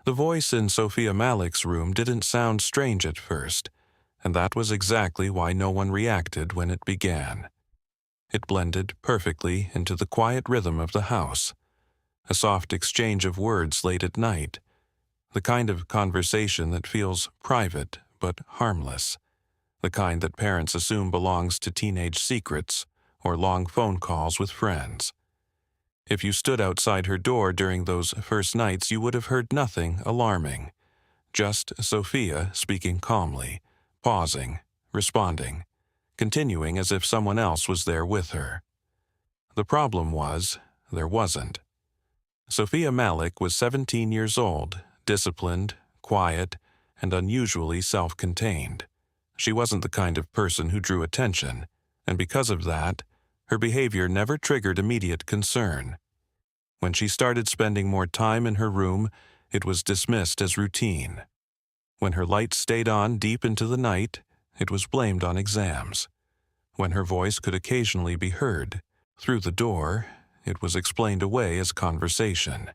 The voice in Sofia Malik's room didn't sound strange at first, and that was exactly why no one reacted when it began. It blended perfectly into the quiet rhythm of the house, a soft exchange of words late at night, the kind of conversation that feels private but harmless, the kind that parents assume belongs to teenage secrets or long phone calls with friends. If you stood outside her door during those first nights, you would have heard nothing alarming, just Sofia speaking calmly, pausing, responding, continuing as if someone else was there with her. The problem was, there wasn't. Sofia Malik was 17 years old, disciplined, quiet, and unusually self-contained. She wasn't the kind of person who drew attention, and because of that, her behavior never triggered immediate concern. When she started spending more time in her room, it was dismissed as routine. When her lights stayed on deep into the night, it was blamed on exams. When her voice could occasionally be heard through the door, it was explained away as conversation.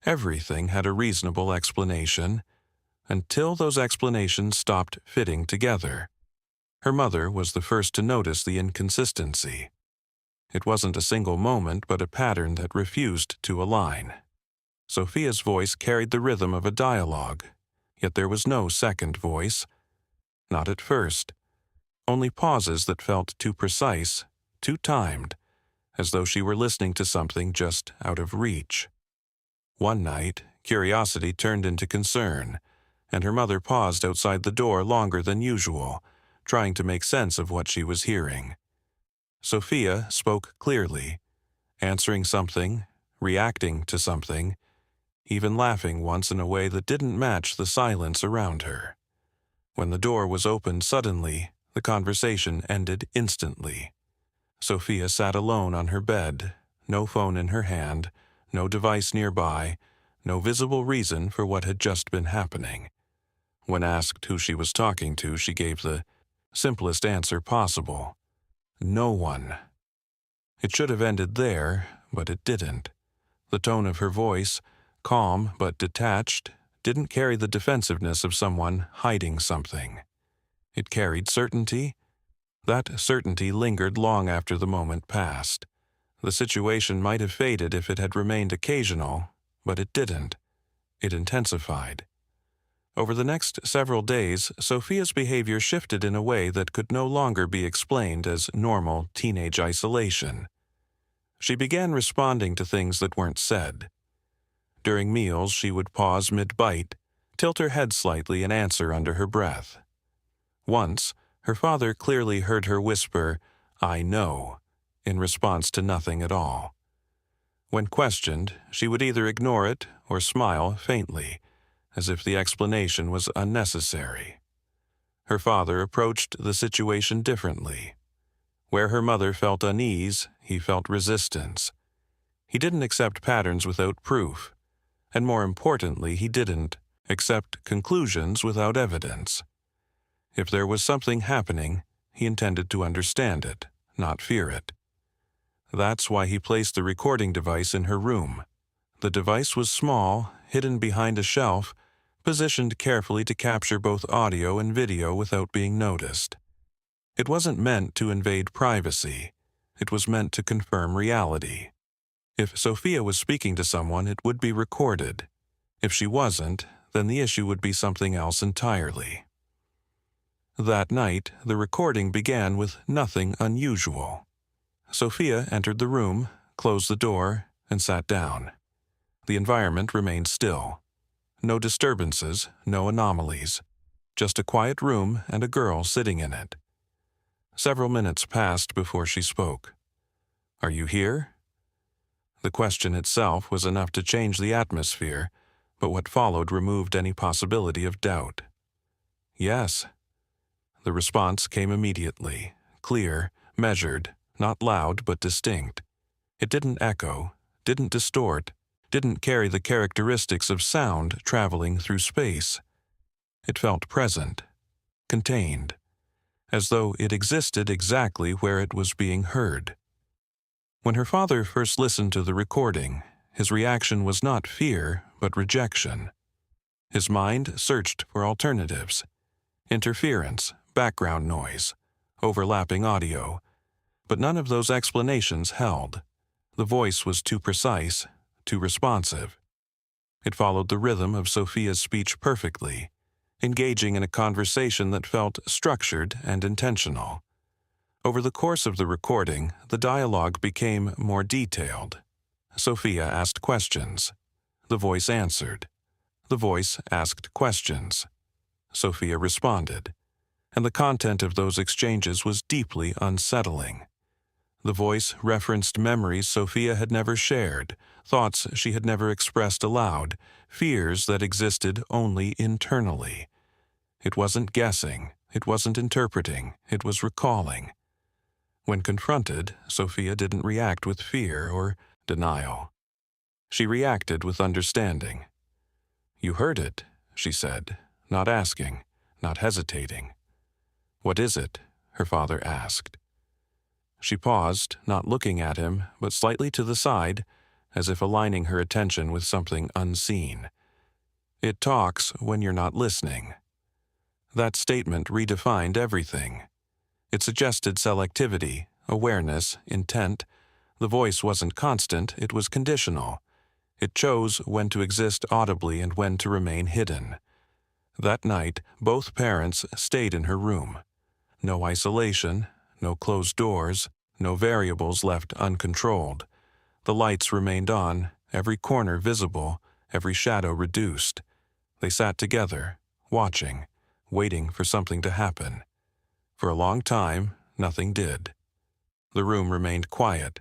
Everything had a reasonable explanation, until those explanations stopped fitting together. Her mother was the first to notice the inconsistency. It wasn't a single moment, but a pattern that refused to align. Sofia's voice carried the rhythm of a dialogue, yet there was no second voice. Not at first. Only pauses that felt too precise, too timed, as though she were listening to something just out of reach. One night, curiosity turned into concern, and her mother paused outside the door longer than usual, trying to make sense of what she was hearing. Sofia spoke clearly, answering something, reacting to something, even laughing once in a way that didn't match the silence around her. When the door was opened suddenly, the conversation ended instantly. Sofia sat alone on her bed, no phone in her hand, no device nearby, no visible reason for what had just been happening. When asked who she was talking to, she gave the simplest answer possible. No one. It should have ended there, but it didn't. The tone of her voice, calm but detached, didn't carry the defensiveness of someone hiding something. It carried certainty. That certainty lingered long after the moment passed. The situation might have faded if it had remained occasional, but it didn't. It intensified. Over the next several days, Sofia's behavior shifted in a way that could no longer be explained as normal teenage isolation. She began responding to things that weren't said. During meals, she would pause mid-bite, tilt her head slightly, and answer under her breath. Once, her father clearly heard her whisper, "I know," in response to nothing at all. When questioned, she would either ignore it or smile faintly, as if the explanation was unnecessary. Her father approached the situation differently. Where her mother felt unease, he felt resistance. He didn't accept patterns without proof, and more importantly, he didn't accept conclusions without evidence. If there was something happening, he intended to understand it, not fear it. That's why he placed the recording device in her room. The device was small, hidden behind a shelf, positioned carefully to capture both audio and video without being noticed. It wasn't meant to invade privacy. It was meant to confirm reality. If Sofia was speaking to someone, it would be recorded. If she wasn't, then the issue would be something else entirely. That night, the recording began with nothing unusual. Sofia entered the room, closed the door, and sat down. The environment remained still. No disturbances, no anomalies. Just a quiet room and a girl sitting in it. Several minutes passed before she spoke. "Are you here?" The question itself was enough to change the atmosphere, but what followed removed any possibility of doubt. "Yes." The response came immediately, clear, measured, not loud but distinct. It didn't echo, didn't distort, didn't carry the characteristics of sound traveling through space. It felt present, contained, as though it existed exactly where it was being heard. When her father first listened to the recording, his reaction was not fear but rejection. His mind searched for alternatives. Interference, background noise, overlapping audio. But none of those explanations held. The voice was too precise, too responsive. It followed the rhythm of Sofia's speech perfectly, engaging in a conversation that felt structured and intentional. Over the course of the recording, the dialogue became more detailed. Sofia asked questions. The voice answered. The voice asked questions. Sofia responded. And the content of those exchanges was deeply unsettling. The voice referenced memories Sofia had never shared, thoughts she had never expressed aloud, fears that existed only internally. It wasn't guessing, it wasn't interpreting, it was recalling. When confronted, Sofia didn't react with fear or denial. She reacted with understanding. "You heard it," she said, not asking, not hesitating. "What is it?" her father asked. She paused, not looking at him, but slightly to the side, as if aligning her attention with something unseen. "It talks when you're not listening." That statement redefined everything. It suggested selectivity, awareness, intent. The voice wasn't constant, it was conditional. It chose when to exist audibly and when to remain hidden. That night, both parents stayed in her room. No isolation, no closed doors, no variables left uncontrolled. The lights remained on, every corner visible, every shadow reduced. They sat together, watching, waiting for something to happen. For a long time, nothing did. The room remained quiet,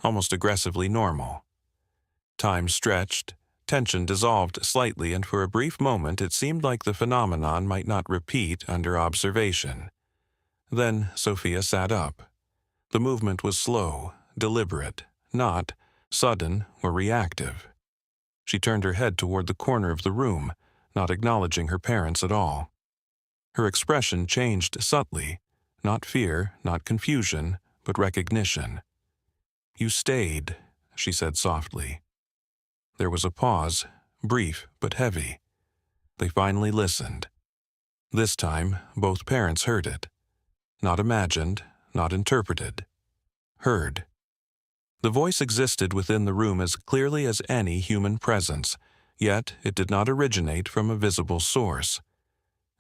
almost aggressively normal. Time stretched, tension dissolved slightly, and for a brief moment it seemed like the phenomenon might not repeat under observation. Then Sofia sat up. The movement was slow, deliberate, not sudden or reactive. She turned her head toward the corner of the room, not acknowledging her parents at all. Her expression changed subtly, not fear, not confusion, but recognition. "You stayed," she said softly. There was a pause, brief but heavy. They finally listened. This time, both parents heard it. Not imagined, not interpreted. Heard. The voice existed within the room as clearly as any human presence, yet it did not originate from a visible source.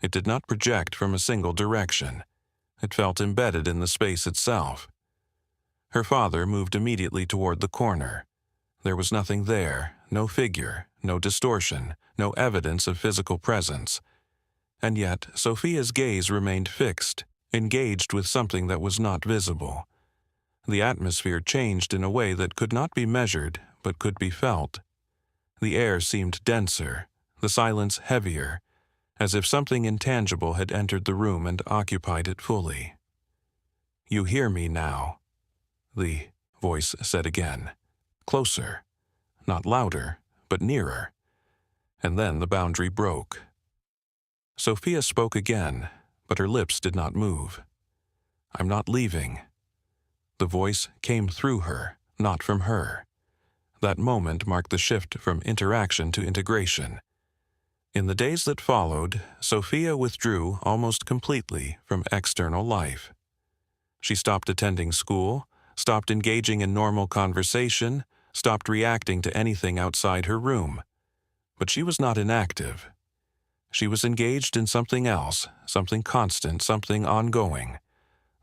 It did not project from a single direction. It felt embedded in the space itself. Her father moved immediately toward the corner. There was nothing there, no figure, no distortion, no evidence of physical presence. And yet Sofia's gaze remained fixed, engaged with something that was not visible. The atmosphere changed in a way that could not be measured, but could be felt. The air seemed denser, the silence heavier, as if something intangible had entered the room and occupied it fully. "You hear me now," the voice said again. Closer. Not louder, but nearer. And then the boundary broke. Sofia spoke again, but her lips did not move. "I'm not leaving." The voice came through her, not from her. That moment marked the shift from interaction to integration. In the days that followed, Sofia withdrew almost completely from external life. She stopped attending school, stopped engaging in normal conversation, stopped reacting to anything outside her room. But she was not inactive. She was engaged in something else, something constant, something ongoing.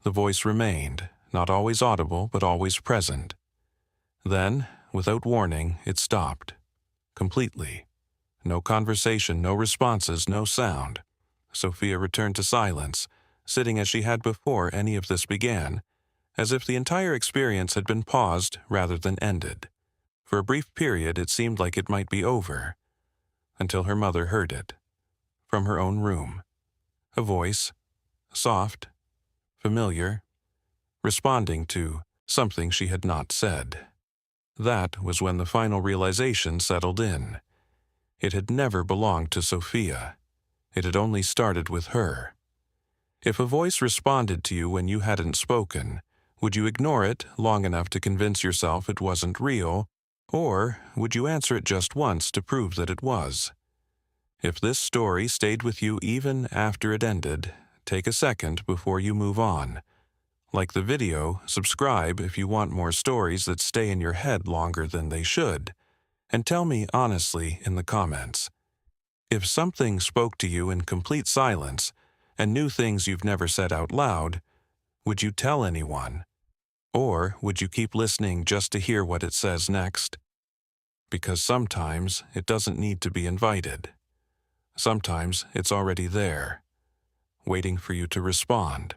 The voice remained, not always audible, but always present. Then, without warning, it stopped. Completely. No conversation, no responses, no sound. Sofia returned to silence, sitting as she had before any of this began, as if the entire experience had been paused rather than ended. For a brief period it seemed like it might be over, until her mother heard it. From her own room. A voice, soft, familiar, responding to something she had not said. That was when the final realization settled in. It had never belonged to Sofia. It had only started with her. If a voice responded to you when you hadn't spoken, would you ignore it long enough to convince yourself it wasn't real, or would you answer it just once to prove that it was? If this story stayed with you even after it ended, take a second before you move on. Like the video, subscribe if you want more stories that stay in your head longer than they should, and tell me honestly in the comments. If something spoke to you in complete silence and new things you've never said out loud, would you tell anyone? Or would you keep listening just to hear what it says next? Because sometimes it doesn't need to be invited. Sometimes it's already there, waiting for you to respond.